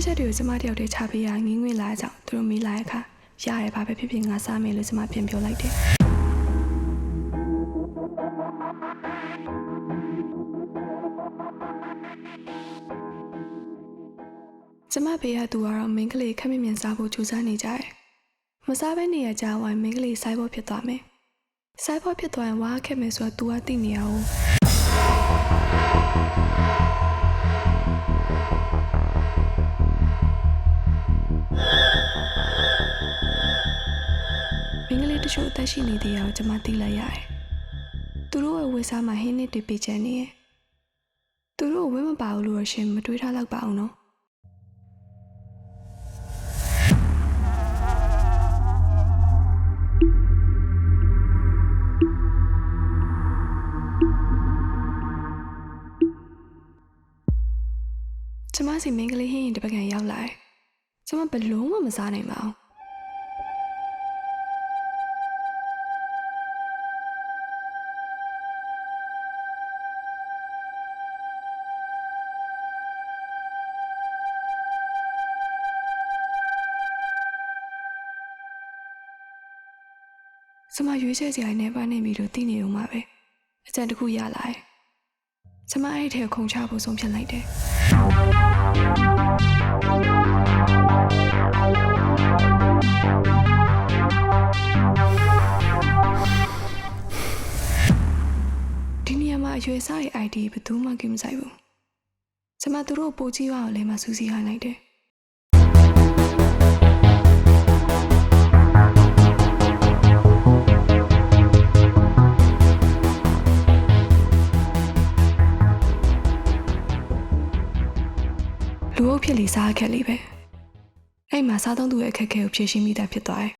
ချက်တွေကိုကျမတယောက်တည်းချပေးရငင်းငွေလာကြောင်းသူတို့မေးလာတဲ့အခါရတယ်ဘာပဲဖြစ်ဖြစ်ငါစားမယ်လို့ကျမပြန်ပြောလိုက်တယ်ကျမဘေးကသူကတော့မင်းကလေးခက်မြင်မြန်စားဖို့ကြိုးစားနေကြတယ်မစားဘဲနေရကြဝိုင်းမင်းကလေးစိုက်ဖို့ဖြစ်သွားမယ်စိုက်ဖို့ဖြစ်သွားရင်ဝါခက်မယ်ဆိုတော့ तू ကသိနေရအောင်မင်းကလေးတချို့အသက်ရှိနေသေးရအောင်ကျမသိလိုက်ရတယ်သူတို့ရဲ့ဝေစားမှာဟင်းနစ်တွေပေးချင်နေရဲ့သူတို့ဝင်းမပါဘူးလို့ရှင်မတွေးထားတော့ပါအောင်နော်ကျမစီမင်းကလေးဟင်းရင်တပတ်ကန်ရောက်လာတယ်ကျမဘယ်လုံးမှမစားနိုင်ပါဘူးကျမရွေးချယ်စရာနဲ့ပါနေပြီလို့သိနေဦးမှာပဲအကြံတစ်ခုရလာတယ်ကျမအဲ့ထဲခုံချဖို့ဆုံးဖြတ်လိုက်တယ်ဒီနေရာမှာအရွယ်စားရဲ့ ID ဘယ်သူမှကိမဆိုင်ဘူးကျမသူတို့ပို့ကြည့်ပါအောင်လဲမစူးစီးဟန်လိုက်တယ်လူအုပ်ဖြစ်လီစားခက်လေးပဲအဲ့မှာစားသုံးသူရဲ့အခက်အခဲကိုဖြေရှင်းမိတာဖြစ်သွားတယ်